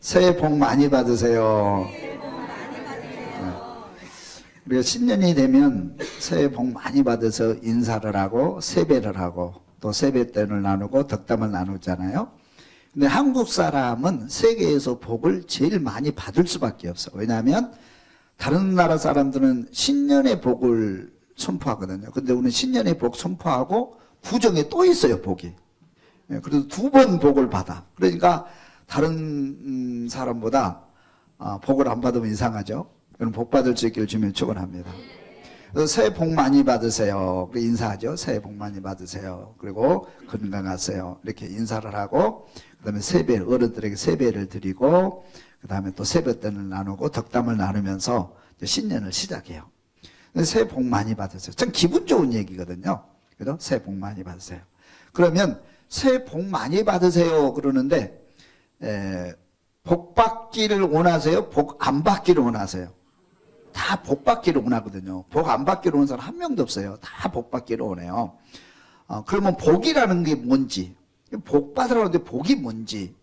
새해 복 많이 받으세요. 우리가 신년이 되면 새해 복 많이 받아서 인사를 하고 세배를 하고 또 세뱃돈을 나누고 덕담을 나누잖아요. 근데 한국 사람은 세계에서 복을 제일 많이 받을 수밖에 없어. 왜냐하면 다른 나라 사람들은 신년의 복을 선포하거든요. 근데 우리는 신년의 복 선포하고 부정에 또 있어요, 복이. 그래서 2번 복을 받아. 그러니까 다른 사람보다 복을 안 받으면 이상하죠. 그럼 복 받을 수 있기를 주면 축원합니다. 그래서 새해 복 많이 받으세요. 인사하죠. 새해 복 많이 받으세요. 그리고 건강하세요. 이렇게 인사를 하고 그 다음에 세배, 어른들에게 세배를 드리고 그 다음에 또 세뱃돈을 나누고 덕담을 나누면서 신년을 시작해요. 새해 복 많이 받으세요. 참 기분 좋은 얘기거든요. 그래서 새해 복 많이 받으세요. 그러면 새해 복 많이 받으세요 그러는데 복 받기를 원하세요? 복 안 받기를 원하세요? 다 복 받기를 원하거든요. 복 안 받기를 원하는 사람 한 명도 없어요. 다 복 받기를 원해요. 그러면 복이라는 게 뭔지, 복 받으라는데 복이 뭔지,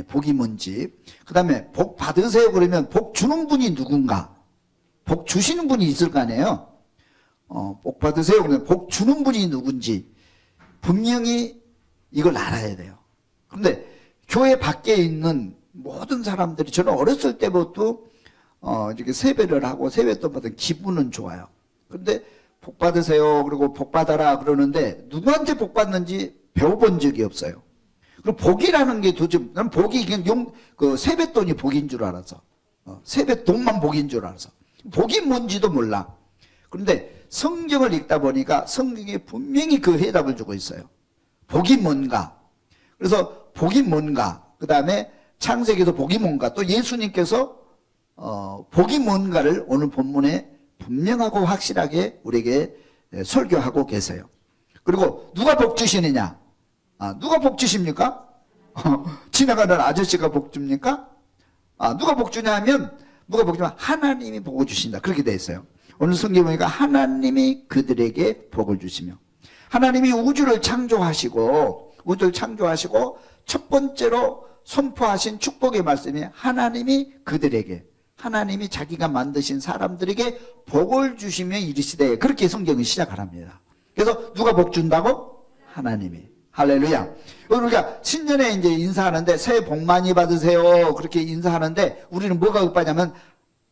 복이 뭔지, 그 다음에 복 받으세요 그러면 복 주는 분이 누군가, 복 주시는 분이 있을 거 아니에요. 복 받으세요 그러면 복 주는 분이 누군지 분명히 이걸 알아야 돼요. 그런데 교회 밖에 있는 모든 사람들이, 저는 어렸을 때부터 이렇게 세배를 하고 세뱃돈 받은 기분은 좋아요. 그런데 복 받으세요 그리고 복 받아라 그러는데 누구한테 복 받는지 배워본 적이 없어요. 그리고 복이라는 게 도대체, 난 복이 그냥 그 세뱃돈이 복인 줄 알아서, 세뱃돈만 복인 줄 알아서, 복이 뭔지도 몰라. 그런데 성경을 읽다 보니까 성경에 분명히 그 해답을 주고 있어요. 복이 뭔가, 그래서 복이 뭔가, 그 다음에 창세기에서 복이 뭔가, 또 예수님께서 복이 뭔가를 오늘 본문에 분명하고 확실하게 우리에게 설교하고 계세요. 그리고 누가 복 주시느냐? 누가 복 주십니까? 지나가는 아저씨가 복 줍니까? 누가 복 주냐 하면, 누가 복 주면 하나님이 복을 주신다. 그렇게 돼 있어요. 오늘 성경에 보니까 하나님이 그들에게 복을 주시며, 하나님이 우주를 창조하시고 첫 번째로 선포하신 축복의 말씀이 하나님이 그들에게, 하나님이 자기가 만드신 사람들에게 복을 주시며 이르시되, 그렇게 성경을 시작합니다. 그래서 누가 복 준다고? 하나님이. 할렐루야. 우리가 신년에 이제 인사하는데 새해 복 많이 받으세요 그렇게 인사하는데 우리는 뭐가 급하냐면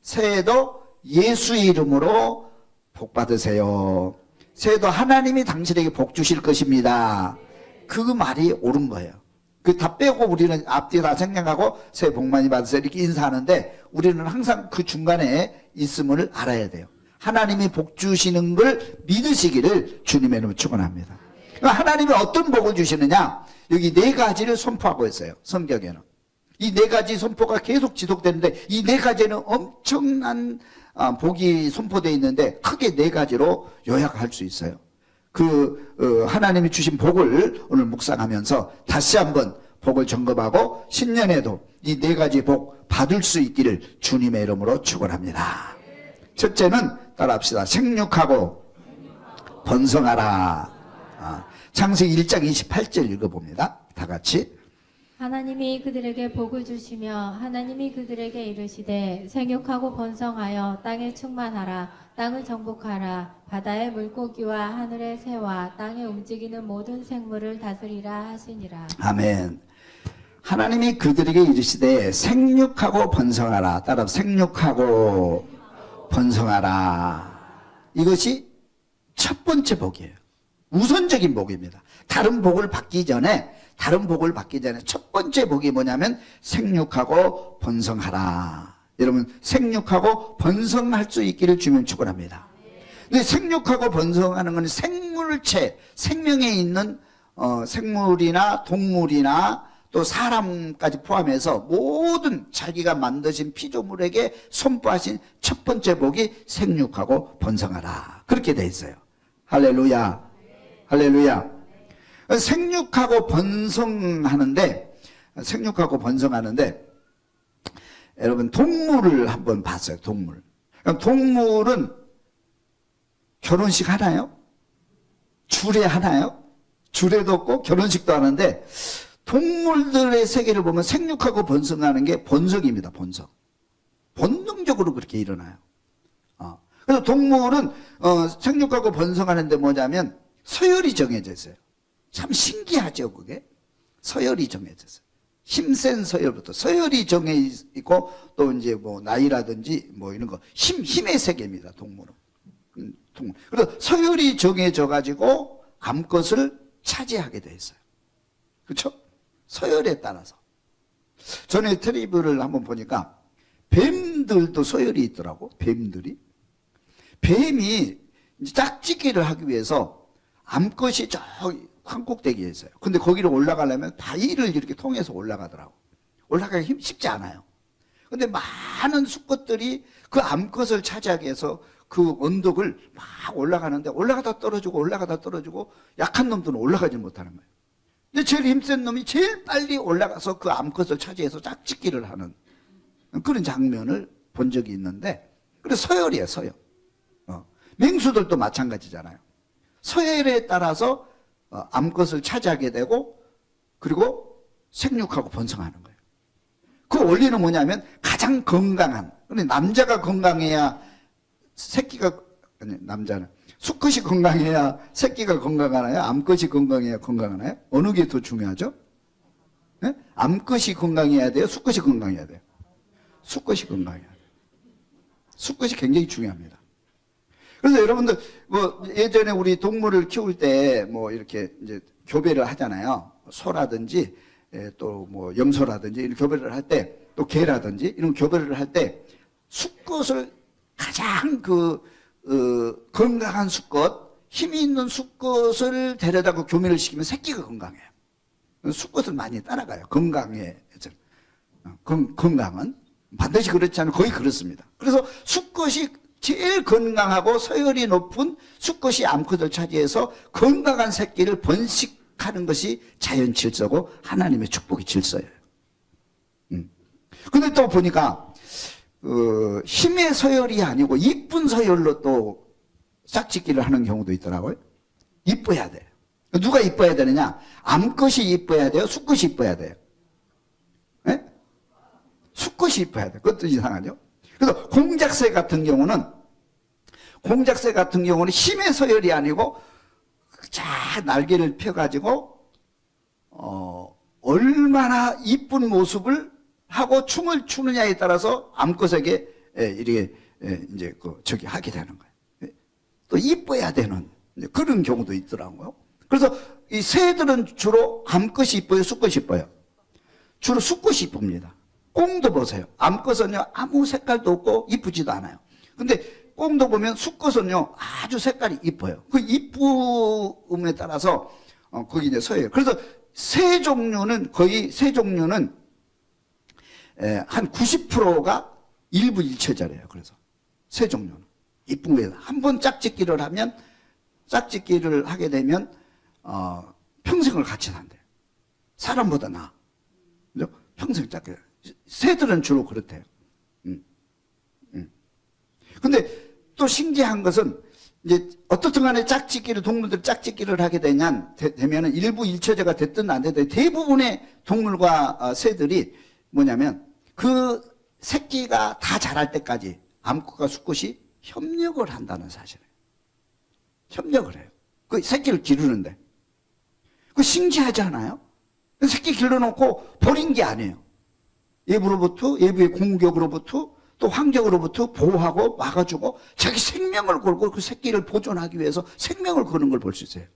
새해도 예수의 이름으로 복 받으세요. 새해도 하나님이 당신에게 복 주실 것입니다. 그 말이 옳은 거예요. 그 다 빼고 우리는 앞뒤 다 생각하고 새해 복 많이 받으세요 이렇게 인사하는데 우리는 항상 그 중간에 있음을 알아야 돼요. 하나님이 복 주시는 걸 믿으시기를 주님의 이름으로 축원합니다. 하나님이 어떤 복을 주시느냐, 여기 4가지를 선포하고 있어요. 성경에는 이 4가지 선포가 계속 지속되는데 이 4가지는 엄청난 복이 선포되어 있는데 크게 4가지로 요약할 수 있어요. 하나님이 주신 복을 오늘 묵상하면서 다시 한번 복을 점검하고 신년에도 이 4가지 복 받을 수 있기를 주님의 이름으로 축원합니다. 첫째는 따라합시다. 생육하고 번성하라. 창세기 1장 28절 읽어봅니다. 다 같이. 하나님이 그들에게 복을 주시며 하나님이 그들에게 이르시되 생육하고 번성하여 땅에 충만하라. 땅을 정복하라. 바다의 물고기와 하늘의 새와 땅에 움직이는 모든 생물을 다스리라 하시니라. 아멘. 하나님이 그들에게 이르시되 생육하고 번성하라. 따라 생육하고 번성하라. 이것이 첫 번째 복이에요. 우선적인 복입니다. 다른 복을 받기 전에 첫 번째 복이 뭐냐면 생육하고 번성하라. 여러분, 생육하고 번성할 수 있기를 주면 축원합니다. 근데 생육하고 번성하는 건 생물체, 생명에 있는 생물이나 동물이나 또 사람까지 포함해서 모든 자기가 만드신 피조물에게 선포하신 첫 번째 복이 생육하고 번성하라. 그렇게 돼 있어요. 할렐루야. 할렐루야. 생육하고 번성하는데 여러분 동물을 한번 봤어요. 동물은 결혼식 하나요? 주례 하나요? 주례도 없고 결혼식도 하는데 동물들의 세계를 보면 생육하고 번성하는 게 본성입니다. 본성. 본능적으로 그렇게 일어나요. 그래서 동물은 생육하고 번성하는데 뭐냐면 서열이 정해져 있어요. 참 신기하죠, 그게. 서열이 정해져 있어요. 힘센 서열부터 서열이 정해 있고, 또 이제 뭐 나이라든지 뭐 이런 거 힘의 세계입니다. 동물은. 동물. 그래서 서열이 정해져 가지고 암컷을 차지하게 돼 있어요. 그렇죠? 서열에 따라서. 전에 텔레비를 한번 보니까 뱀들도 서열이 있더라고. 뱀들이. 뱀이 짝짓기를 하기 위해서 암컷이 저기 산꼭대기에 있어요. 근데 거기를 올라가려면 다리를 이렇게 통해서 올라가더라고. 올라가기 쉽지 않아요. 근데 많은 수컷들이 그 암컷을 차지하기 위해서 그 언덕을 막 올라가는데 올라가다 떨어지고 약한 놈들은 올라가지 못하는 거예요. 근데 제일 힘센 놈이 제일 빨리 올라가서 그 암컷을 차지해서 짝짓기를 하는 그런 장면을 본 적이 있는데, 그래서 서열이에요, 서열. 맹수들도 마찬가지잖아요. 서열에 따라서 암컷을 차지하게 되고, 그리고 생육하고 번성하는 거예요. 그 원리는 뭐냐면 가장 건강한, 근데 남자가 건강해야 새끼가, 아니, 남자는 수컷이 건강해야 새끼가 건강하나요? 암컷이 건강해야 건강하나요? 어느 게 더 중요하죠? 네? 암컷이 건강해야 돼요? 수컷이 건강해야 돼요? 수컷이 건강해야 돼요. 수컷이 굉장히 중요합니다. 그래서 여러분들 뭐 예전에 우리 동물을 키울 때 뭐 이렇게 이제 교배를 하잖아요. 소라든지 또 뭐 염소라든지 이런 교배를 할 때, 또 개라든지 이런 교배를 할 때 수컷을 가장 건강한 수컷, 힘이 있는 수컷을 데려다가 교미를 시키면 새끼가 건강해요. 수컷을 많이 따라가요. 건강은 반드시 그렇지 않아요. 거의 그렇습니다. 그래서 수컷이 제일 건강하고 서열이 높은 수컷이 암컷을 차지해서 건강한 새끼를 번식하는 것이 자연 질서고 하나님의 축복의 질서예요. 근데 또 보니까 힘의 서열이 아니고 이쁜 서열로 또 짝짓기를 하는 경우도 있더라고요. 이뻐야 돼요. 누가 이뻐야 되느냐? 암컷이 이뻐야 돼요? 수컷이 이뻐야 돼요? 네? 수컷이 이뻐야 돼요. 그것도 이상하죠? 그래서 공작새 같은 경우는 힘의 서열이 아니고 쫙 날개를 펴가지고 얼마나 이쁜 모습을 하고 춤을 추느냐에 따라서 암컷에게 이렇게 이제 저기 하게 되는 거예요. 또 이뻐야 되는 그런 경우도 있더라고요. 그래서 이 새들은 주로 암컷이 이뻐요, 수컷이 이뻐요? 주로 수컷이 이쁩니다. 꽁도 보세요. 암컷은요 아무 색깔도 없고 이쁘지도 않아요. 근데 꽁도 보면 수컷은요 아주 색깔이 이뻐요. 그 이쁨에 따라서 거기 이제 서예요. 그래서 새 종류는 한 90%가 일부일체자래요. 그래서 새 종류는 이쁜 거예요. 한번 짝짓기를 하게 되면 평생을 같이 산대요. 사람보다 나아. 그죠? 평생 짝짓기. 새들은 주로 그렇대요. 근데 또 신기한 것은 이제 어떻든 간에 동물들 짝짓기를 하게 되면은 일부 일처제가 됐든 안 됐든 대부분의 동물과 새들이 뭐냐면 그 새끼가 다 자랄 때까지 암컷과 수컷이 협력을 한다는 사실이에요. 협력을 해요. 그 새끼를 기르는데. 그 신기하지 않아요? 새끼 길러놓고 버린 게 아니에요. 외부의 공격으로부터 또 환경으로부터 보호하고 막아주고 자기 생명을 걸고 그 새끼를 보존하기 위해서 생명을 거는 걸 볼 수 있어요.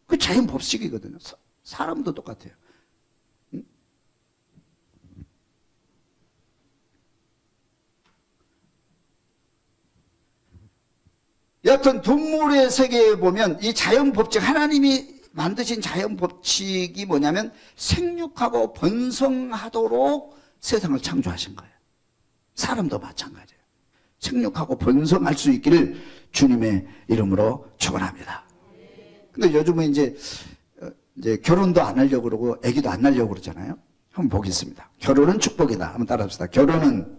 그 자연 법칙이거든요. 사람도 똑같아요. 응? 여하튼 동물의 세계에 보면 이 자연 법칙, 하나님이 만드신 자연 법칙이 뭐냐면 생육하고 번성하도록 세상을 창조하신 거예요. 사람도 마찬가지예요. 생육하고 번성할 수 있기를 주님의 이름으로 축원합니다. 근데 요즘은 이제 결혼도 안 하려고 그러고 아기도 안 낳으려고 그러잖아요. 한번 보겠습니다. 결혼은 축복이다. 한번 따라합시다. 결혼은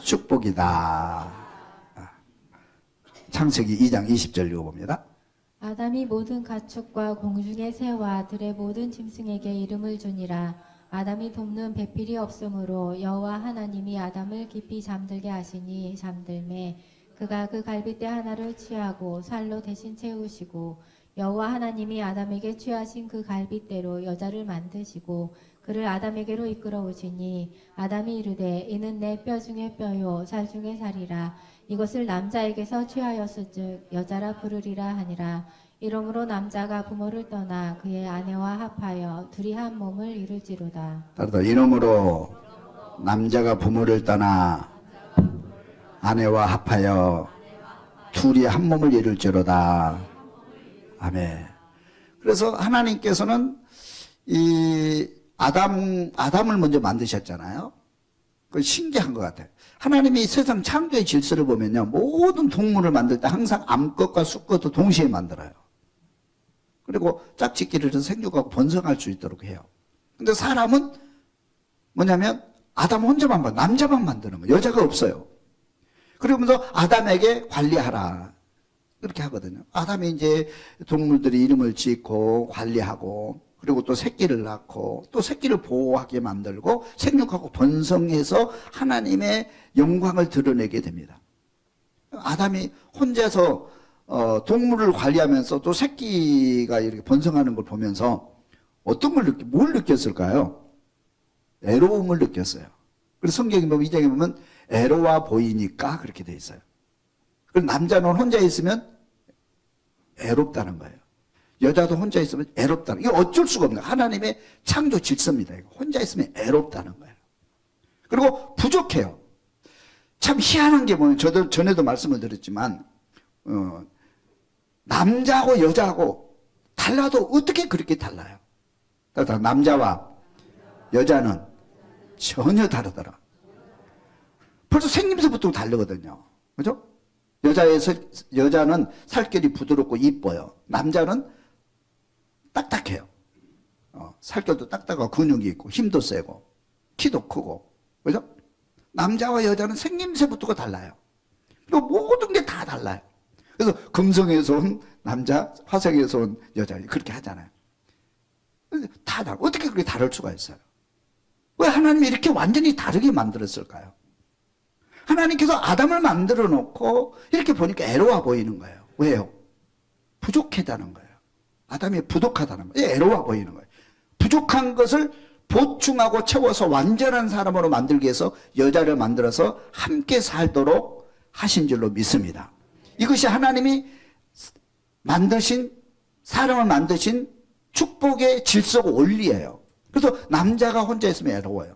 축복이다. 창세기 2장 20절 읽어봅니다. 아담이 모든 가축과 공중의 새와 들의 모든 짐승에게 이름을 주니라. 아담이 돕는 배필이 없으므로 여호와 하나님이 아담을 깊이 잠들게 하시니 잠들매 그가 그 갈빗대 하나를 취하고 살로 대신 채우시고 여호와 하나님이 아담에게 취하신 그 갈빗대로 여자를 만드시고 그를 아담에게로 이끌어 오시니 아담이 이르되 이는 내 뼈 중에 뼈요 살 중에 살이라. 이것을 남자에게서 취하였을즉 여자라 부르리라 하니라. 이러므로 남자가 부모를 떠나 그의 아내와 합하여 둘이 한 몸을 이룰지로다. 따라서 이놈으로 남자가 부모를 떠나 아내와 합하여 둘이 한 몸을 이룰지로다. 아멘. 그래서 하나님께서는 이 아담을 먼저 만드셨잖아요. 그 신기한 것 같아요. 하나님이 세상 창조의 질서를 보면요, 모든 동물을 만들 때 항상 암컷과 수컷도 동시에 만들어요. 그리고 짝짓기를 해서 생육하고 번성할 수 있도록 해요. 근데 사람은 뭐냐면 아담 혼자만 남자만 만드는 거예요. 여자가 없어요. 그러면서 아담에게 관리하라 그렇게 하거든요. 아담이 이제 동물들이 이름을 짓고 관리하고 그리고 또 새끼를 낳고 또 새끼를 보호하게 만들고 생육하고 번성해서 하나님의 영광을 드러내게 됩니다. 아담이 혼자서 동물을 관리하면서 또 새끼가 이렇게 번성하는 걸 보면서 어떤 뭘 느꼈을까요? 애로움을 느꼈어요. 그래서 성경에 보면 이장에 보면 애로워 보이니까 그렇게 돼 있어요. 그리고 남자는 혼자 있으면 애롭다는 거예요. 여자도 혼자 있으면 애롭다는 거예요. 이거 어쩔 수가 없는 거예요. 하나님의 창조 질서입니다. 이거. 혼자 있으면 애롭다는 거예요. 그리고 부족해요. 참 희한한 게 뭐냐면 저도 전에도 말씀을 드렸지만 남자하고 여자하고 달라도 어떻게 그렇게 달라요? 남자와 여자는 전혀 다르더라. 벌써 생김새부터 다르거든요. 그죠? 여자는 살결이 부드럽고 이뻐요. 남자는 딱딱해요. 살결도 딱딱하고 근육이 있고 힘도 세고 키도 크고. 그죠? 남자와 여자는 생김새부터가 달라요. 그리고 모든 게 다 달라요. 그래서 금성에서 온 남자, 화성에서 온 여자 그렇게 하잖아요. 다 다르고 어떻게 그렇게 다를 수가 있어요? 왜 하나님이 이렇게 완전히 다르게 만들었을까요? 하나님께서 아담을 만들어 놓고 이렇게 보니까 애로워 보이는 거예요. 왜요? 부족하다는 거예요. 아담이 부족하다는 거예요. 애로워 보이는 거예요. 부족한 것을 보충하고 채워서 완전한 사람으로 만들기 위해서 여자를 만들어서 함께 살도록 하신 줄로 믿습니다. 이것이 하나님이 사람을 만드신 축복의 질서고 원리예요. 그래서 남자가 혼자 있으면 애로워요.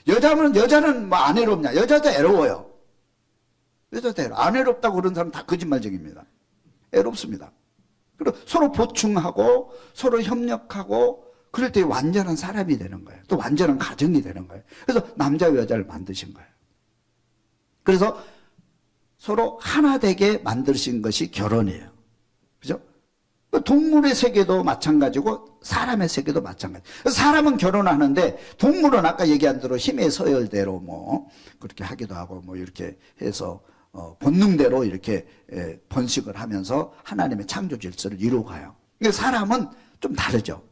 여자는 뭐 안 애롭냐? 여자도 애로워요. 안 애롭다고 그러는 사람 다 거짓말쟁입니다. 애롭습니다. 그리고 서로 보충하고 서로 협력하고 그럴 때 완전한 사람이 되는 거예요. 또 완전한 가정이 되는 거예요. 그래서 남자와 여자를 만드신 거예요. 그래서 서로 하나 되게 만드신 것이 결혼이에요. 그죠? 동물의 세계도 마찬가지고 사람의 세계도 마찬가지. 사람은 결혼하는데 동물은 아까 얘기한 대로 힘의 서열대로 뭐 그렇게 하기도 하고 뭐 이렇게 해서 본능대로 이렇게 번식을 하면서 하나님의 창조 질서를 이루어가요. 그러니까 사람은 좀 다르죠.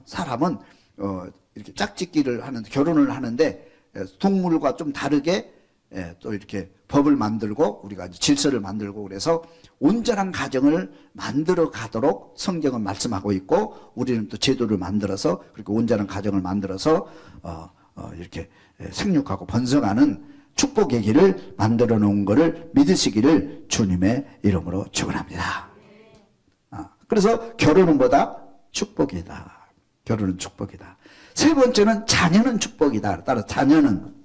사람은 이렇게 짝짓기를 하는데 결혼을 하는데 동물과 좀 다르게 또 이렇게 법을 만들고 우리가 질서를 만들고 그래서 온전한 가정을 만들어 가도록 성경은 말씀하고 있고 우리는 또 제도를 만들어서 그렇게 온전한 가정을 만들어서 이렇게 생육하고 번성하는 축복의 길을 만들어 놓은 것을 믿으시기를 주님의 이름으로 축원합니다. 그래서 결혼은 뭐다? 축복이다. 결혼은 축복이다. 세 번째는 자녀는 축복이다. 따라서 자녀는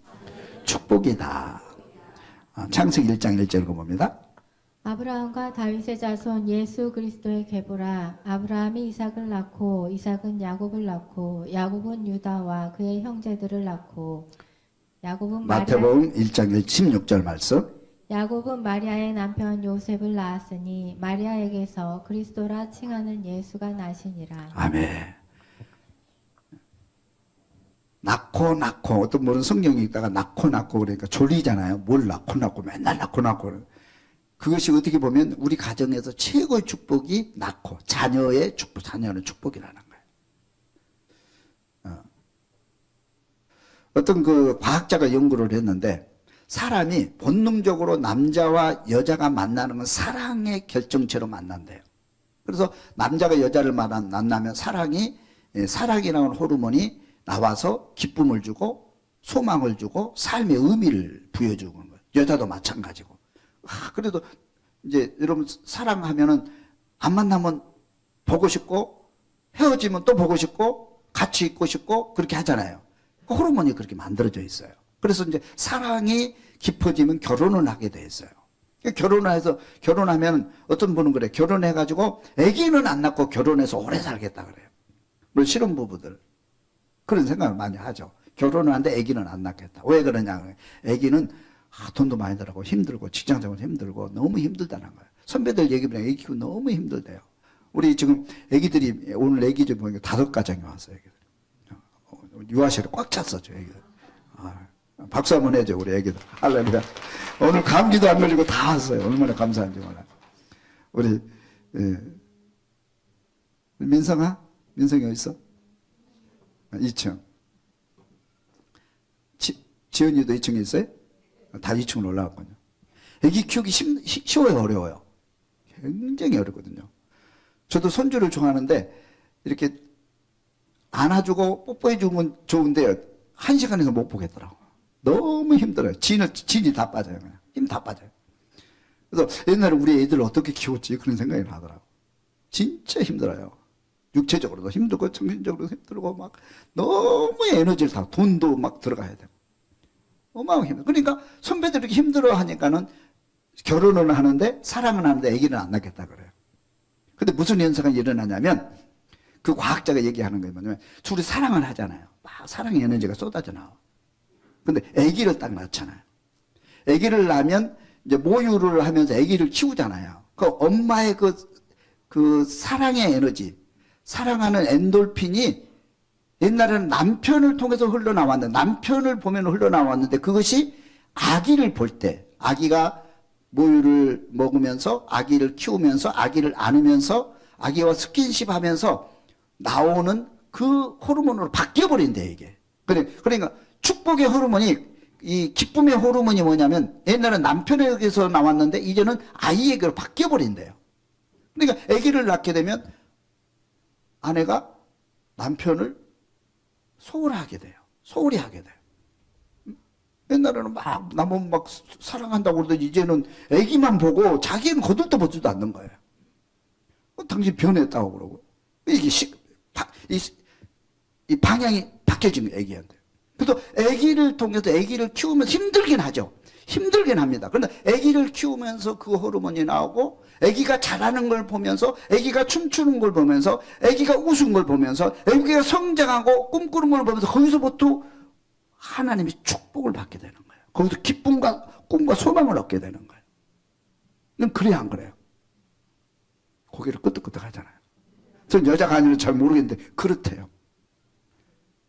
축복이다. 창세기 1장 1절 봅니다. 아브라함과 다윗의 자손 예수 그리스도의 계보라. 아브라함이 이삭을 낳고 이삭은 야곱을 낳고 야곱은 유다와 그의 형제들을 낳고 야곱은 마태복음 1장 16절 말씀. 야곱은 마리아의 남편 요셉을 낳았으니 마리아에게서 그리스도라 칭하는 예수가 나시니라. 아멘. 낳고 어떤 분은 성경에 있다가 낳고 그러니까 졸리잖아요. 뭘 낳고 맨날 낳고 그것이 어떻게 보면 우리 가정에서 최고의 축복이 낳고 자녀의 축복, 자녀는 축복이라는 거예요. 어떤 그 과학자가 연구를 했는데 사람이 본능적으로 남자와 여자가 만나는 건 사랑의 결정체로 만난대요. 그래서 남자가 여자를 만나면 사랑이라는 호르몬이 나와서 기쁨을 주고 소망을 주고 삶의 의미를 부여주는 거예요. 여자도 마찬가지고. 그래도 이제 여러분 사랑하면은 안 만나면 보고 싶고 헤어지면 또 보고 싶고 같이 있고 싶고 그렇게 하잖아요. 그 호르몬이 그렇게 만들어져 있어요. 그래서 이제 사랑이 깊어지면 결혼을 하게 돼 있어요. 결혼하면 어떤 분은 그래. 결혼해가지고 아기는 안 낳고 결혼해서 오래 살겠다 그래요. 물론 신혼부부들 그런 생각을 많이 하죠. 결혼을 하는데 아기는 안 낳겠다. 왜 그러냐. 아기는 돈도 많이 들고 힘들고 직장생활 힘들고 너무 힘들다는 거예요. 선배들 얘기 보면 아기 키우기 너무 힘들대요. 우리 지금 아기들이 오늘 아기 좀 보니까 5가정이 왔어요. 유아실에 꽉 찼었죠. 아기들. 박수 한번 해줘 우리 아기들. 할렐루야. 오늘 감기도 안 걸리고 다 왔어요. 얼마나 감사한지 몰라요. 우리 민성아? 민성이 어디 있어? 2층. 지연이도 2층에 있어요? 다 2층으로 올라갔거든요. 애기 키우기 쉬워요, 어려워요? 굉장히 어렵거든요. 저도 손주를 좋아하는데 이렇게 안아주고 뽀뽀해주는 건 좋은데 1시간에서 못 보겠더라고. 너무 힘들어요. 진이 다 빠져요. 그냥. 힘 다 빠져요. 그래서 옛날에 우리 애들 어떻게 키웠지? 그런 생각이 나더라고. 진짜 힘들어요. 육체적으로도 힘들고 정신적으로도 힘들고 막 너무 에너지를 다 돈도 막 들어가야 되고 어마어마하게 힘들어. 그러니까 선배들이 이렇게 힘들어 하니까는 결혼을 하는데 사랑은 하는데 아기는 안 낳겠다 그래요. 근데 무슨 현상이 일어나냐면 그 과학자가 얘기하는 게 뭐냐면 둘이 사랑을 하잖아요. 막 사랑의 에너지가 쏟아져 나와. 근데 아기를 딱 낳잖아요. 아기를 낳으면 이제 모유를 하면서 아기를 키우잖아요. 그 엄마의 그 사랑의 에너지, 사랑하는 엔돌핀이 옛날에는 남편을 통해서 흘러나왔는데, 남편을 보면 흘러나왔는데, 그것이 아기를 볼 때, 아기가 모유를 먹으면서, 아기를 키우면서, 아기를 안으면서, 아기와 스킨십 하면서 나오는 그 호르몬으로 바뀌어버린대, 이게. 그러니까 축복의 호르몬이, 이 기쁨의 호르몬이 뭐냐면, 옛날에는 남편에게서 나왔는데, 이제는 아이에게로 바뀌어버린대요. 그러니까 아기를 낳게 되면, 아내가 남편을 소홀하게 돼요. 소홀히 하게 돼요. 옛날에는 막 나보고 막 사랑한다고 그러더니 이제는 아기만 보고 자기는 거들떠 보지도 않는 거예요. 당신 변했다고 그러고. 이게 이 방향이 바뀌어진 거예요, 아기한테. 그래서 아기를 통해서 아기를 키우면서 힘들긴 하죠. 힘들긴 합니다. 그런데 아기를 키우면서 그 호르몬이 나오고 아기가 자라는 걸 보면서 아기가 춤추는 걸 보면서 아기가 웃은 걸 보면서 아기가 성장하고 꿈꾸는 걸 보면서 거기서부터 하나님이 축복을 받게 되는 거예요. 거기서 기쁨과 꿈과 소망을 얻게 되는 거예요. 넌 그래야 안 그래요? 고개를 끄덕끄덕 하잖아요. 전 여자가 아니면 잘 모르겠는데 그렇대요.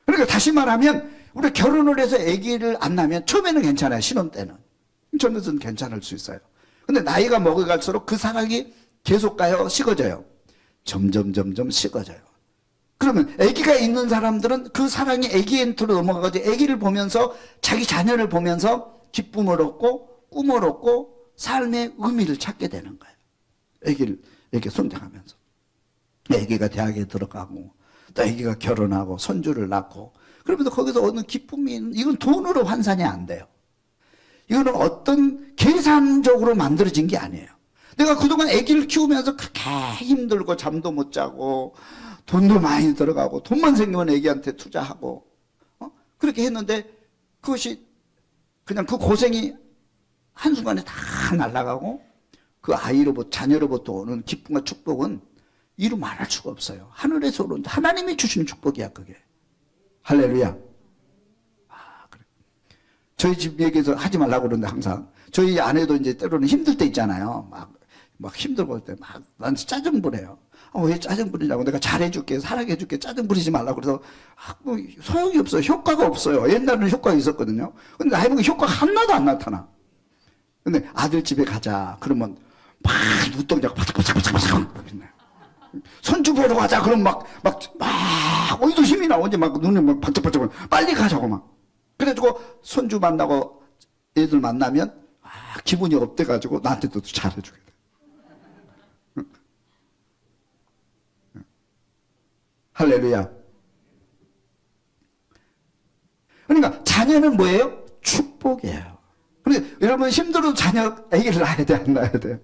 그러니까 다시 말하면 우리가 결혼을 해서 아기를 안 낳으면 처음에는 괜찮아요. 신혼 때는. 젊어서는 괜찮을 수 있어요. 근데 나이가 먹어갈수록 그 사랑이 계속 가요? 식어져요? 점점 식어져요. 그러면 아기가 있는 사람들은 그 사랑이 아기한테로 넘어가가지고 아기를 보면서 자기 자녀를 보면서 기쁨을 얻고 꿈을 얻고 삶의 의미를 찾게 되는 거예요. 아기를 이렇게 성장하면서. 아기가 대학에 들어가고 또 아기가 결혼하고 손주를 낳고 그러면서 거기서 얻는 기쁨이 이건 돈으로 환산이 안 돼요. 이거는 어떤 계산적으로 만들어진 게 아니에요. 내가 그동안 아기를 키우면서 그렇게 힘들고 잠도 못 자고 돈도 많이 들어가고 돈만 생기면 아기한테 투자하고 그렇게 했는데 그것이 그냥 그 고생이 한순간에 다 날아가고 그 아이로부터 자녀로부터 오는 기쁨과 축복은 이루 말할 수가 없어요. 하늘에서 오는 하나님이 주시는 축복이야 그게. 할렐루야. 그래. 저희 집 얘기해서 하지 말라고 그러는데 항상 저희 아내도 이제 때로는 힘들 때 있잖아요. 막 힘들고 할 때 막 난 짜증 부려요. 왜 짜증 부리냐고 내가 잘해줄게 사랑해줄게 짜증 부리지 말라고 그래서 뭐 소용이 없어요. 효과가 없어요. 옛날에는 효과가 있었거든요. 근데 나이 먹으면 효과가 하나도 안 나타나. 근데 아들 집에 가자. 그러면 막 눈동자가 바짝바짝바짝바짝. 손주 보러 가자. 그럼 막 어디도 힘이 나오지. 막 눈에 막 바짝바짝. 빨리 가자고 막. 그래가지고 손주 만나고 애들 만나면 기분이 업돼가지고 나한테도 잘해주게 돼. 할렐루야. 그러니까 자녀는 뭐예요? 축복이에요. 그러니까 여러분 힘들어도 자녀 아기를 낳아야 돼, 안 낳아야 돼?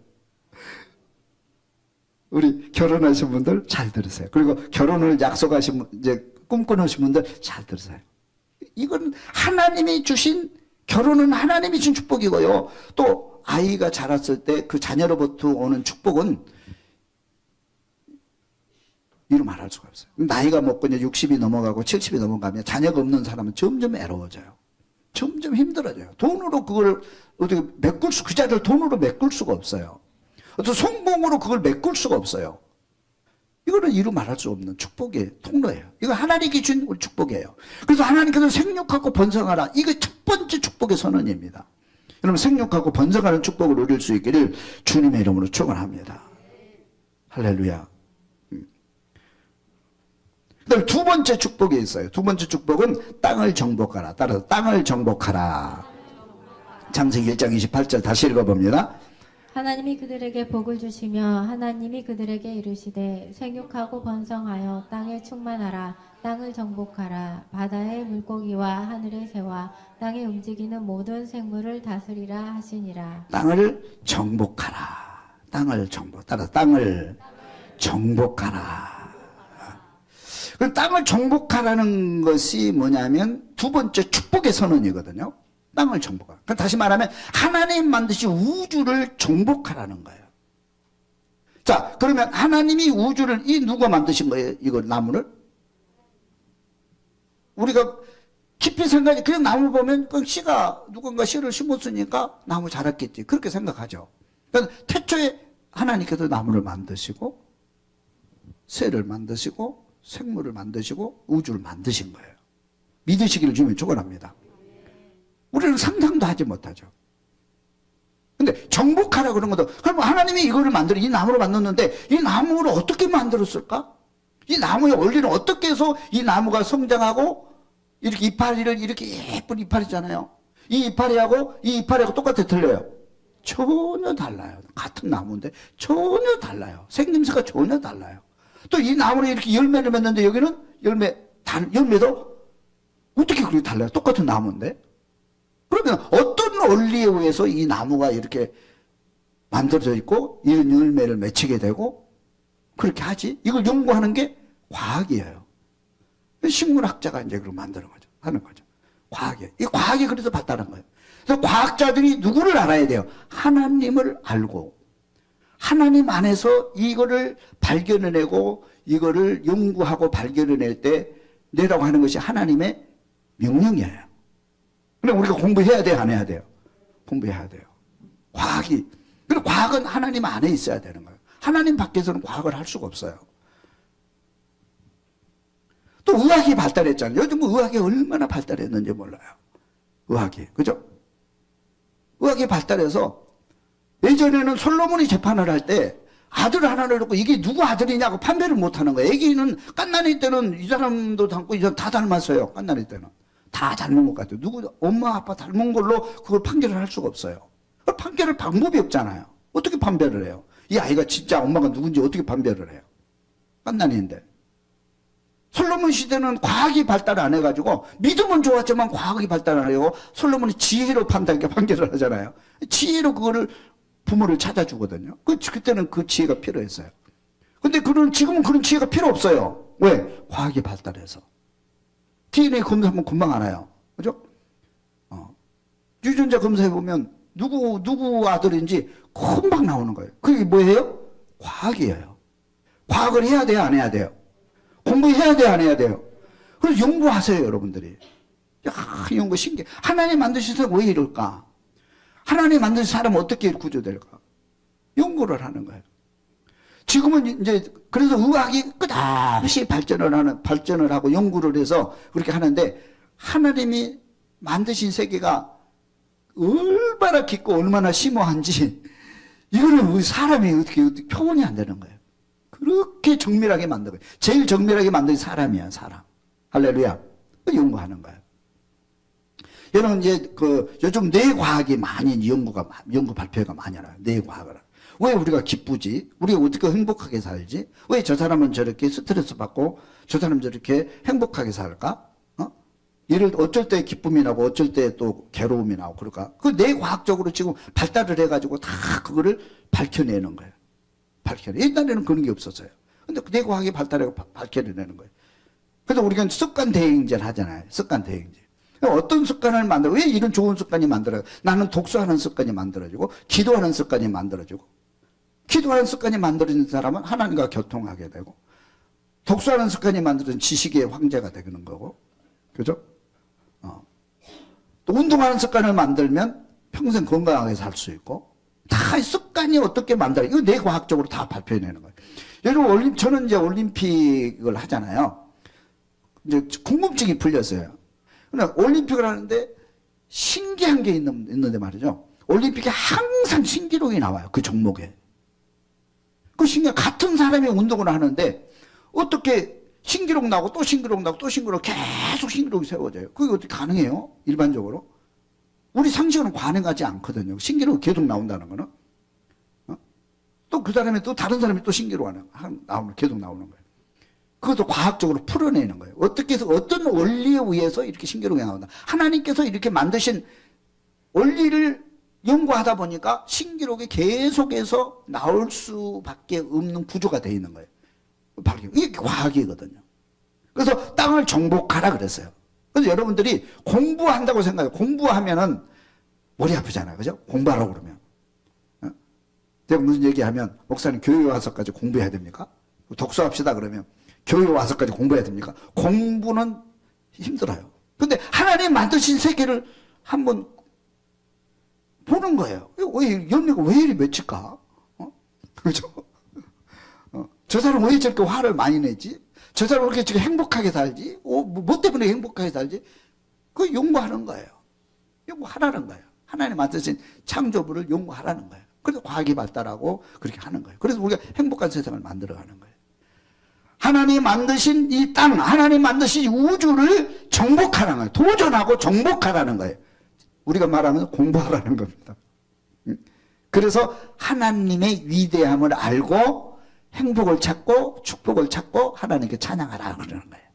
우리 결혼하신 분들 잘 들으세요. 그리고 결혼을 약속하신 분, 이제 꿈꾸는 분들 잘 들으세요. 이건 하나님이 주신, 결혼은 하나님이 준 축복이고요. 또 아이가 자랐을 때 그 자녀로부터 오는 축복은 이루 말할 수가 없어요. 나이가 먹고 이제 60이 넘어가고 70이 넘어가면 자녀가 없는 사람은 점점 애로워져요. 점점 힘들어져요. 돈으로 그걸 어떻게 그 자리를 돈으로 메꿀 수가 없어요. 어떤 성공으로 그걸 메꿀 수가 없어요. 이거는 이루 말할 수 없는 축복의 통로예요. 이거 하나님께 준 우리 축복이에요. 그래서 하나님께서 생육하고 번성하라. 이게 첫 번째 축복의 선언입니다. 여러분 생육하고 번성하는 축복을 누릴 수 있기를 주님의 이름으로 축원합니다. 할렐루야. 그다음 두 번째 축복이 있어요. 두 번째 축복은 땅을 정복하라. 따라서 땅을 정복하라. 창세기 1장 28절 다시 읽어봅니다. 하나님이 그들에게 복을 주시며 하나님이 그들에게 이르시되 생육하고 번성하여 땅에 충만하라. 땅을 정복하라. 바다의 물고기와 하늘의 새와 땅에 움직이는 모든 생물을 다스리라 하시니라. 땅을 정복하라. 땅을 정복. 따라서 땅을 정복하라. 그 땅을 정복하라는 것이 뭐냐면 두 번째 축복의 선언이거든요. 땅을 정복하라. 다시 말하면 하나님 만드신 우주를 정복하라는 거예요. 자, 그러면 하나님이 우주를 누가 만드신 거예요? 이걸 나무를? 우리가 깊이 생각해 그냥 나무 보면 그 씨가 누군가 씨를 심었으니까 나무 자랐겠지. 그렇게 생각하죠. 그러니까 태초에 하나님께서 나무를 만드시고 새를 만드시고 생물을 만드시고 우주를 만드신 거예요. 믿으시기를 주면 축원합니다. 우리는 상상도 하지 못하죠. 근데 정복하라 그런 것도, 그럼 하나님이 이거를 이 나무를 만들었는데 이 나무를 어떻게 만들었을까? 이 나무의 원리는 어떻게 해서 이 나무가 성장하고 이렇게 이파리를 이렇게 예쁜 이파리잖아요. 이 이파리하고 이 이파리하고 똑같아 틀려요? 전혀 달라요. 같은 나무인데 전혀 달라요. 생김새가 전혀 달라요. 또 이 나무를 이렇게 열매를 맺는데 여기는 열매도 어떻게 그렇게 달라요? 똑같은 나무인데? 그러면 어떤 원리에 의해서 이 나무가 이렇게 만들어져 있고 이런 열매를 맺히게 되고 그렇게 하지? 이걸 연구하는 게 과학이에요. 식물학자가 이제 그걸 만드는 거죠. 하는 거죠. 과학이에요. 이 과학이 그래서 발달한 거예요. 그래서 과학자들이 누구를 알아야 돼요? 하나님을 알고 하나님 안에서 이거를 발견해내고 이거를 연구하고 발견해낼 때 내라고 하는 것이 하나님의 명령이에요. 그럼 우리가 공부해야 돼요? 안 해야 돼요? 공부해야 돼요. 과학이. 그리고 과학은 하나님 안에 있어야 되는 거예요. 하나님 밖에서는 과학을 할 수가 없어요. 또 의학이 발달했잖아요. 요즘 의학이 얼마나 발달했는지 몰라요. 의학이. 그죠? 의학이 발달해서 예전에는 솔로몬이 재판을 할 때 아들 하나를 놓고 이게 누구 아들이냐고 판별을 못 하는 거예요. 애기는 깐난이 때는 이 사람도 닮고 이 사람 다 닮았어요. 깐난이 때는. 다 닮은 것 같아요. 누구 엄마 아빠 닮은 걸로 그걸 판결을 할 수가 없어요. 판결할 방법이 없잖아요. 어떻게 판별을 해요? 이 아이가 진짜 엄마가 누군지 어떻게 판별을 해요? 깐난이인데. 솔로몬 시대는 과학이 발달 안 해가지고 믿음은 좋았지만 과학이 발달 안 해요. 솔로몬이 지혜로 판결을 하잖아요. 지혜로 그거를 부모를 찾아주거든요. 그때는 그 지혜가 필요했어요. 근데 지금은 그런 지혜가 필요 없어요. 왜? 과학이 발달해서. DNA 검사하면 금방 알아요. 그죠? 유전자 검사해보면 누구 아들인지 금방 나오는 거예요. 그게 뭐예요? 과학이에요. 과학을 해야 돼요? 안 해야 돼요? 공부해야 돼요? 안 해야 돼요? 그래서 연구하세요, 여러분들이. 야, 연구 신기해. 하나님 만드신 사람 왜 이럴까? 하나님 만드신 사람은 어떻게 구조될까? 연구를 하는 거예요. 지금은 이제, 그래서 의학이 끝없이 발전을 하고 연구를 해서 그렇게 하는데, 하나님이 만드신 세계가 얼마나 깊고 얼마나 심오한지 이거는 우리 사람이 어떻게 표현이 안 되는 거예요. 그렇게 정밀하게 만든 거예요. 제일 정밀하게 만든 사람이야, 사람. 할렐루야. 연구하는 거예요. 여러분, 이제 요즘 뇌과학이 많이 연구 발표가 많이 나요. 뇌과학을. 왜 우리가 기쁘지? 우리가 어떻게 행복하게 살지? 왜 저 사람은 저렇게 스트레스 받고 저 사람은 저렇게 행복하게 살까? 이를 어쩔 때 기쁨이 나고 어쩔 때 또 괴로움이 나고 그럴까? 그 뇌과학적으로 지금 발달을 해가지고 다 그거를 밝혀내는 거예요. 옛날에는 그런 게 없었어요. 근데 뇌과학이 발달해서 밝혀내는 거예요. 그래서 우리가 습관 대행제를 하잖아요. 습관 대행제. 어떤 습관을 만들어, 왜 이런 좋은 습관이 만들어요? 나는 독서하는 습관이 만들어지고, 기도하는 습관이 만들어지고, 기도하는 습관이 만들어진 사람은 하나님과 교통하게 되고, 독서하는 습관이 만들어진 지식의 황제가 되는 거고, 그죠? 또 운동하는 습관을 만들면 평생 건강하게 살 수 있고, 다 습관이 어떻게 만들어, 이거 뇌과학적으로 다 발표해내는 거예요. 여러분, 저는 이제 올림픽을 하잖아요. 이제 궁금증이 풀렸어요. 그러나 올림픽을 하는데 신기한 게 있는데 말이죠. 올림픽에 항상 신기록이 나와요. 그 종목에. 그 신기한, 같은 사람이 운동을 하는데 어떻게 신기록 나오고 또 신기록 나오고 또 신기록 계속 신기록이 세워져요. 그게 어떻게 가능해요? 일반적으로. 우리 상식으로는 가능하지 않거든요. 신기록이 계속 나온다는 거는. 또 그 사람이 또 다른 사람이 또 신기록 계속 나오는 거예요. 그것도 과학적으로 풀어내는 거예요. 어떻게 해서 어떤 원리에 의해서 이렇게 신기록이 나온다. 하나님께서 이렇게 만드신 원리를 연구하다 보니까 신기록이 계속해서 나올 수밖에 없는 구조가 되어 있는 거예요. 이게 과학이거든요. 그래서 땅을 정복하라 그랬어요. 그래서 여러분들이 공부한다고 생각해요. 공부하면은 머리 아프잖아요. 그죠? 공부하라고 그러면. 제가 무슨 얘기하면, 목사님 교회 와서까지 공부해야 됩니까? 독서합시다 그러면 교회 와서까지 공부해야 됩니까? 공부는 힘들어요. 근데 하나님 만드신 세계를 한번 보는 거예요. 열매가 왜 이리 맺힐까? 그죠? 저 사람 왜 저렇게 화를 많이 내지? 저 사람 왜 이렇게 행복하게 살지? 뭐 때문에 행복하게 살지? 그거 연구하는 거예요. 연구하라는 거예요. 하나님 만드신 창조물을 연구하라는 거예요. 그래서 과학이 발달하고 그렇게 하는 거예요. 그래서 우리가 행복한 세상을 만들어가는 거예요. 하나님 만드신 이 땅, 하나님 만드신 이 우주를 정복하라는 거예요. 도전하고 정복하라는 거예요. 우리가 말하면 공부하라는 겁니다. 그래서 하나님의 위대함을 알고 행복을 찾고 축복을 찾고 하나님께 찬양하라 그러는 거예요.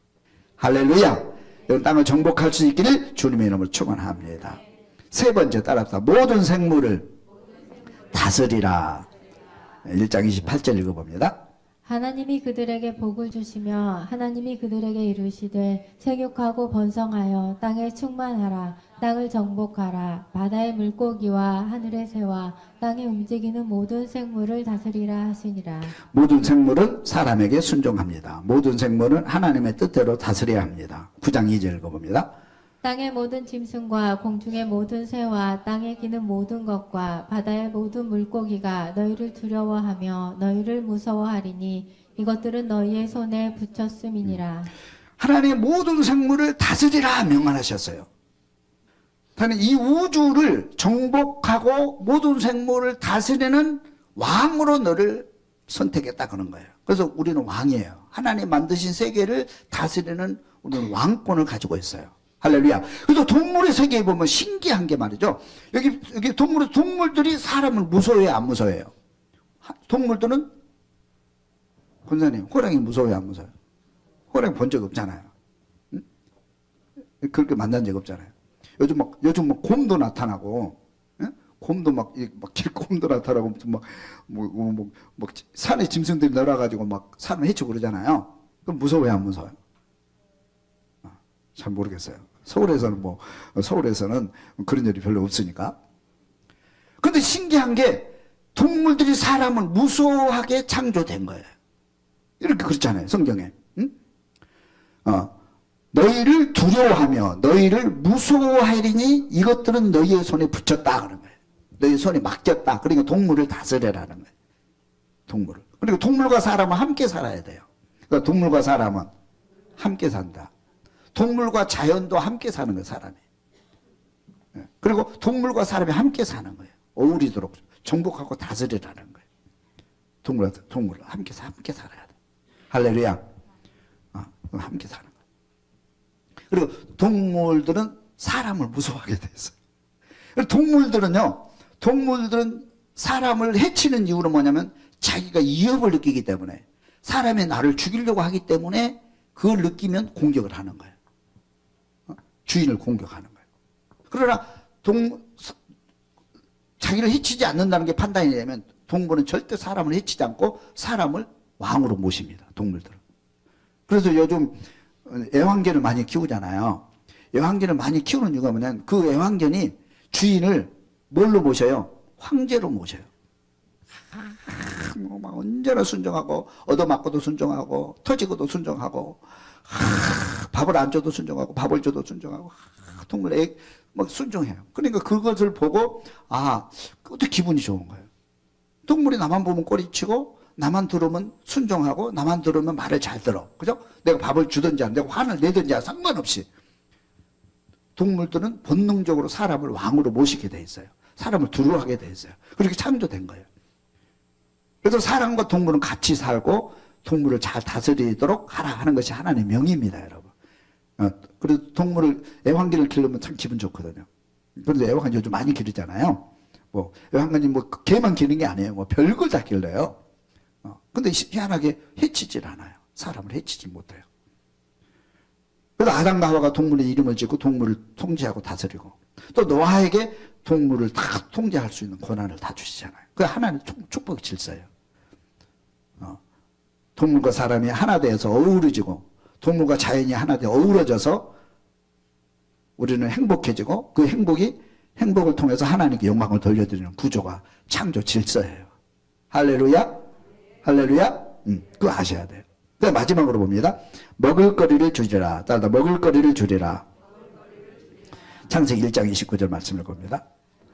할렐루야. 이 땅을 정복할 수 있기를 주님의 이름으로 축원합니다. 세 번째 따라합시다. 모든 생물을 다스리라. 1장 28절 읽어봅니다. 하나님이 그들에게 복을 주시며 하나님이 그들에게 이르시되 생육하고 번성하여 땅에 충만하라. 땅을 정복하라. 바다의 물고기와 하늘의 새와 땅에 움직이는 모든 생물을 다스리라 하시니라. 모든 생물은 사람에게 순종합니다. 모든 생물은 하나님의 뜻대로 다스려야 합니다. 9장 2절 읽어봅니다. 땅의 모든 짐승과 공중의 모든 새와 땅에 기는 모든 것과 바다의 모든 물고기가 너희를 두려워하며 너희를 무서워하리니 이것들은 너희의 손에 붙였음이니라. 하나님의 모든 생물을 다스리라 명령하셨어요. 하나님 이 우주를 정복하고 모든 생물을 다스리는 왕으로 너를 선택했다 그런 거예요. 그래서 우리는 왕이에요. 하나님 만드신 세계를 다스리는 우리는 왕권을 가지고 있어요. 할렐루야. 그래서 동물의 세계에 보면 신기한 게 말이죠. 여기 동물들이 사람을 무서워해요, 안 무서워해요? 동물들은, 권사님, 호랑이 무서워해요, 안 무서워해요? 호랑이 본 적 없잖아요. 응? 그렇게 만난 적 없잖아요. 요즘 막 곰도 나타나고, 응? 곰도 막 길곰도 나타나고, 막 산에 짐승들이 날아가지고 막 사람 해치고 그러잖아요. 그럼 무서워해요, 안 무서워요? 잘 모르겠어요. 서울에서는 그런 일이 별로 없으니까. 근데 신기한 게 동물들이 사람을 무서워하게 창조된 거예요. 이렇게 그렇잖아요. 성경에. 응? 너희를 두려워하며 너희를 무서워하리니 이것들은 너희의 손에 붙였다 그런 거예요. 너희 손에 맡겼다. 그러니까 동물을 다스려라는 거예요. 동물을. 그리고 동물과 사람은 함께 살아야 돼요. 그러니까 동물과 사람은 함께 산다. 동물과 자연도 함께 사는 거예요, 사람이. 그리고 동물과 사람이 함께 사는 거예요. 어울리도록 정복하고 다스리라는 거예요. 동물을 함께 살아야 돼. 할렐루야. 함께 사는 거예요. 그리고 동물들은 사람을 무서워하게 돼 있어요. 동물들은 사람을 해치는 이유는 뭐냐면 자기가 위협을 느끼기 때문에, 사람이 나를 죽이려고 하기 때문에 그걸 느끼면 공격을 하는 거예요. 주인을 공격하는 거예요. 그러나 자기를 해치지 않는다는 게 판단이 되면 동물은 절대 사람을 해치지 않고 사람을 왕으로 모십니다. 동물들은. 그래서 요즘 애완견을 많이 키우잖아요. 애완견을 많이 키우는 이유가 뭐냐면 그 애완견이 주인을 뭘로 모셔요? 황제로 모셔요. 막 언제나 순종하고, 얻어맞고도 순종하고, 터지고도 순종하고, 밥을 안 줘도 순종하고, 밥을 줘도 순종하고, 동물 막 순종해요. 그러니까 그것을 보고, 그것도 기분이 좋은 거예요. 동물이 나만 보면 꼬리치고, 나만 들으면 순종하고, 나만 들으면 말을 잘 들어. 그죠? 내가 밥을 주든지 안 되고, 화를 내든지 상관없이. 동물들은 본능적으로 사람을 왕으로 모시게 돼 있어요. 사람을 두려워하게 돼 있어요. 그렇게 창조된 거예요. 그래서 사람과 동물은 같이 살고 동물을 잘 다스리도록 하라 하는 것이 하나님의 명입니다, 여러분. 그래서 애완견을 기르면 참 기분 좋거든요. 그런데 애완견 요즘 많이 기르잖아요. 애완견이 개만 기르는 게 아니에요. 별걸 다 길러요. 근데 희한하게 해치질 않아요. 사람을 해치지 못해요. 그래서 아담과 하와가 동물의 이름을 짓고 동물을 통제하고 다스리고, 또 노아에게 동물을 다 통제할 수 있는 권한을 다 주시잖아요. 그게 하나님의 축복의 질서예요. 동물과 사람이 하나 되어서 어우러지고, 동물과 자연이 하나 되어 어우러져서 우리는 행복해지고, 그 행복을 통해서 하나님께 영광을 돌려드리는 구조가 창조 질서예요. 할렐루야? 할렐루야? 그거 아셔야 돼요. 마지막으로 봅니다. 먹을거리를 주리라. 따라 먹을거리를 주리라. 창세기 1장 29절 말씀을 봅니다.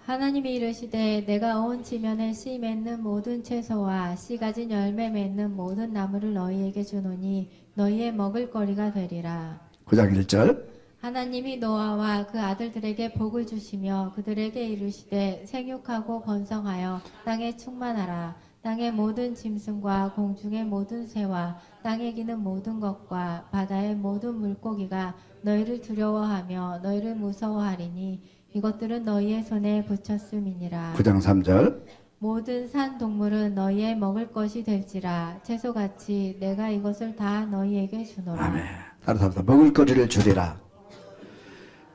하나님이 이르시되 내가 온 지면에 씨 맺는 모든 채소와 씨 가진 열매 맺는 모든 나무를 너희에게 주노니 너희의 먹을거리가 되리라. 9장 1절. 하나님이 노아와 그 아들들에게 복을 주시며 그들에게 이르시되 생육하고 번성하여 땅에 충만하라. 땅의 모든 짐승과 공중의 모든 새와 땅에 기는 모든 것과 바다의 모든 물고기가 너희를 두려워하며 너희를 무서워하리니 이것들은 너희의 손에 붙였음이니라. 9장 3절. 모든 산 동물은 너희의 먹을 것이 될지라. 채소같이 내가 이것을 다 너희에게 주노라. 아멘. 따라서 먹을거리를 주리라.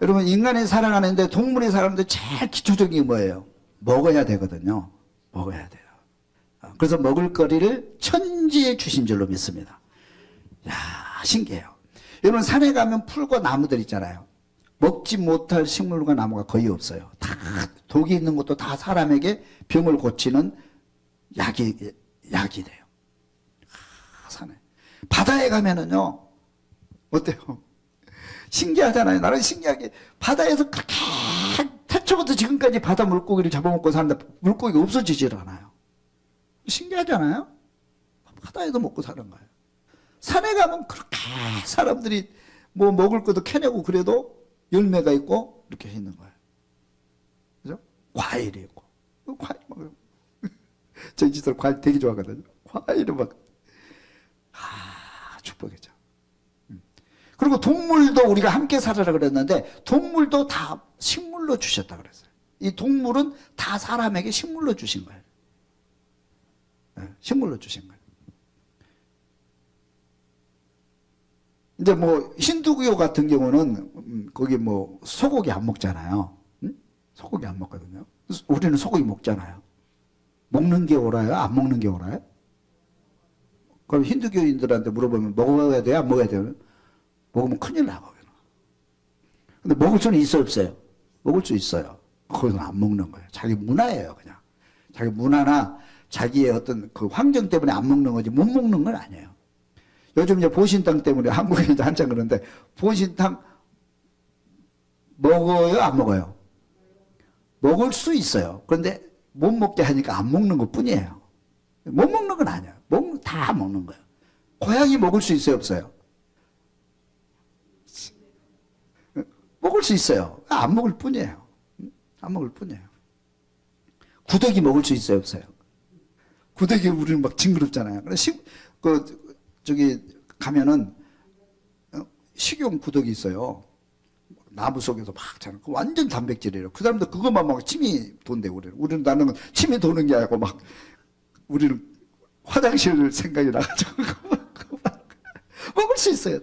여러분, 인간이 살아가는데 동물이 살아가는데 제일 기초적인 게 뭐예요? 먹어야 되거든요. 먹어야 돼요. 그래서 먹을거리를 천지에 주신 줄로 믿습니다. 야, 신기해요. 여러분, 산에 가면 풀과 나무들 있잖아요. 먹지 못할 식물과 나무가 거의 없어요. 다 독이 있는 것도 다 사람에게 병을 고치는 약이 돼요. 산에. 바다에 가면은요, 어때요? 신기하잖아요. 나는 신기하게 바다에서 그렇게 태초부터 지금까지 바다 물고기를 잡아먹고 사는데 물고기가 없어지질 않아요. 신기하잖아요. 바다에도 먹고 사는 거예요. 산에 가면 그렇게 사람들이 먹을 것도 캐내고 그래도 열매가 있고 이렇게 있는 거예요. 그죠? 과일이 있고. 과일 먹어요. 저희 집들 과일 되게 좋아하거든요. 과일을 막. 축복이죠. 그리고 동물도 우리가 함께 살아라 그랬는데 동물도 다 식물로 주셨다 그랬어요. 이 동물은 다 사람에게 식물로 주신 거예요. 식물로 주신 거예요. 이제 힌두교 같은 경우는 거기 소고기 안 먹잖아요. 응? 소고기 안 먹거든요. 우리는 소고기 먹잖아요. 먹는 게 옳아요? 안 먹는 게 옳아요? 그럼 힌두교인들한테 물어보면 먹어야 돼요? 안 먹어야 돼요? 먹으면 큰일 나거든요. 근데 먹을 수는 있어요? 없어요? 먹을 수 있어요. 그건 안 먹는 거예요. 자기 문화예요, 그냥. 자기 문화나 자기의 어떤 그 환경 때문에 안 먹는 거지 못 먹는 건 아니에요. 요즘 이제 보신탕 때문에 한국에 이제 한참 그런데 보신탕 먹어요? 안 먹어요? 먹을 수 있어요. 그런데 못 먹게 하니까 안 먹는 것 뿐이에요. 못 먹는 건 아니에요. 다 먹는 거예요. 고양이 먹을 수 있어요? 없어요? 먹을 수 있어요. 안 먹을 뿐이에요. 안 먹을 뿐이에요. 구더기 먹을 수 있어요, 없어요? 구더기 우리는 막 징그럽잖아요. 그래서 저기 가면은 식용 구더기 있어요. 나무 속에서 막 자는 그 완전 단백질이에요. 그 사람들 그것만 먹고 침이 돈대. 우리는 나는 침이 도는 게 아니고 막 우리는 화장실 생각이 나가지고 먹을 수 있어요.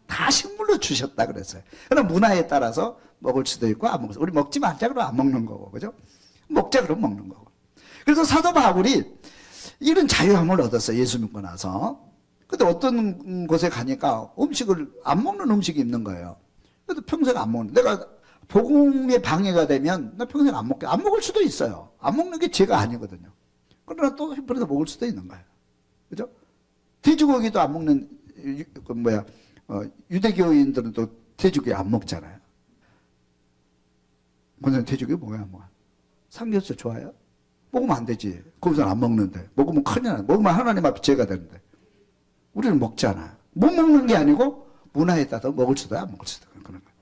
다 식물로 주셨다 그랬어요. 그러나 문화에 따라서 먹을 수도 있고 안 먹을 수도 있고, 우리 먹지 말자 그러면 안 먹는 거고, 그죠? 먹자 그러면 먹는 거고. 그래서 사도 바울이 이런 자유함을 얻었어요. 예수 믿고 나서. 근데 어떤 곳에 가니까 음식을 안 먹는 음식이 있는 거예요. 그래도 평생 안 먹는. 내가 복음에 방해가 되면 나 평생 안 먹게. 안 먹을 수도 있어요. 안 먹는 게 죄가 아니거든요. 그러나 또 그래도 먹을 수도 있는 거예요. 그죠? 돼지고기도 안 먹는 유대교인들은 또 돼지고기 안 먹잖아요. 권사님 돼지고기 뭐야? 삼겹살 좋아요? 먹으면 안 되지. 거기서 안 먹는데. 먹으면 큰일 나. 먹으면 하나님 앞에 죄가 되는데. 우리는 먹잖아. 못 먹는 게 아니고 문화에 따라 먹을 수도 안 먹을 수도 그런 거예요.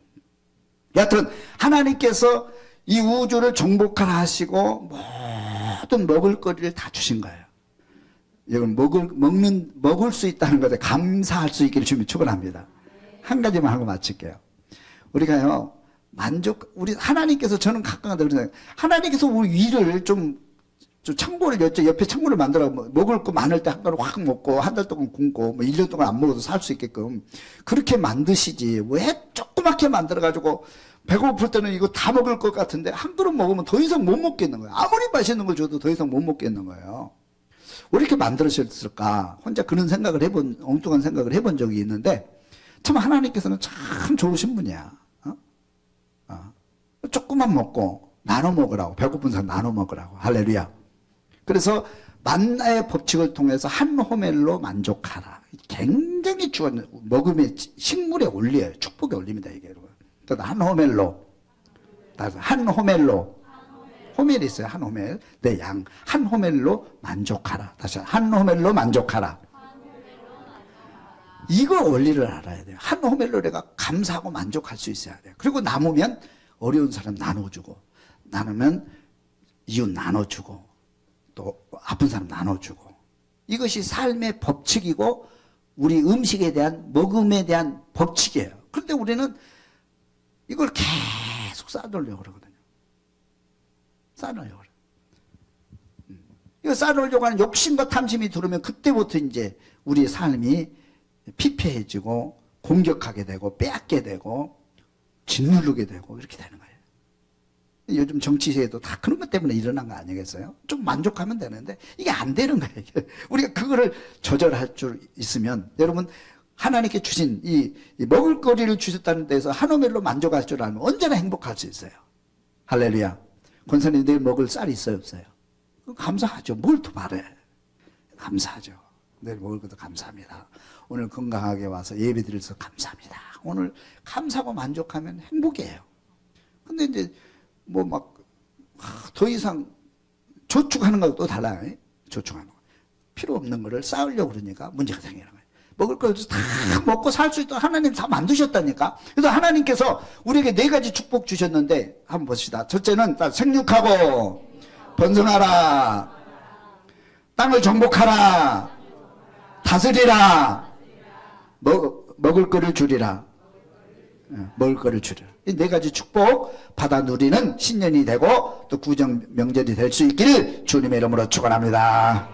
여하튼 하나님께서 이 우주를 정복하라 하시고 모든 먹을거리를 다 주신 거예요. 이건 먹을 수 있다는 것에 감사할 수 있기를 주님이 축원합니다. 한 가지만 하고 마칠게요. 우리가요 우리 하나님께서 저는 가끔 그러잖아요. 하나님께서 우리 위를 좀 창고를 옆에 창고를 만들어 먹을 거 많을 때 한 그릇 확 먹고 한 달 동안 굶고 1년 동안 안 먹어도 살 수 있게끔 그렇게 만드시지. 왜 조그맣게 만들어 가지고 배고플 때는 이거 다 먹을 것 같은데 한 그릇 먹으면 더 이상 못 먹겠는 거예요. 아무리 맛있는 걸 줘도 더 이상 못 먹겠는 거예요. 왜 이렇게 만들으셨을까? 혼자 그런 생각을 엉뚱한 생각을 해본 적이 있는데 참 하나님께서는 참 좋으신 분이야. 조금만 먹고 나눠 먹으라고. 배고픈 사람 나눠 먹으라고. 할렐루야. 그래서 만나의 법칙을 통해서 한 호멜로 만족하라. 굉장히 중요한 먹음의 식물에 올려요. 축복에 올립니다. 이게 여러분. 한 호멜로. 한 호멜로. 호멜이 있어요. 한 호멜. 내 양. 한 호멜로 만족하라. 다시 한 호멜로 만족하라. 이거 원리를 알아야 돼요. 한 호멜로 내가 감사하고 만족할 수 있어야 돼요. 그리고 남으면 어려운 사람 나눠주고, 나누면 이웃 나눠주고, 또 아픈 사람 나눠주고. 이것이 삶의 법칙이고 우리 음식에 대한 먹음에 대한 법칙이에요. 그런데 우리는 이걸 계속 쌓아놓으려고 그러거든요. 쌓아놓으려고 그래요. 이거 쌓아놓으려고 하는 욕심과 탐심이 들어오면 그때부터 이제 우리의 삶이 피폐해지고 공격하게 되고 빼앗게 되고 짓누르게 되고 이렇게 되는 거예요. 요즘 정치세도 다 그런 것 때문에 일어난 거 아니겠어요? 좀 만족하면 되는데 이게 안 되는 거예요. 우리가 그거를 조절할 줄 있으면 여러분 하나님께 주신 이 먹을거리를 주셨다는 데서 한오멜로 만족할 줄 알면 언제나 행복할 수 있어요. 할렐루야. 권사님 내일 먹을 쌀 있어요 없어요? 감사하죠. 뭘 더 바래. 감사하죠. 내일 먹을 것도 감사합니다. 오늘 건강하게 와서 예배 드려서 감사합니다. 오늘 감사하고 만족하면 행복이에요. 근데 이제 더 이상 저축하는 것도 또 달라요. 저축하는 거. 필요 없는 거를 쌓으려고 그러니까 문제가 생기는 거예요. 먹을 걸 다 먹고 살 수 있도록 하나님 다 만드셨다니까. 그래서 하나님께서 우리에게 4가지 축복 주셨는데 한번 봅시다. 첫째는 생육하고 번성하라. 땅을 정복하라. 다스리라. 먹을 거를 줄이라. 먹을 거를 줄이라. 이 4가지 축복 받아 누리는 신년이 되고 또 구정 명절이 될 수 있기를 주님의 이름으로 축원합니다.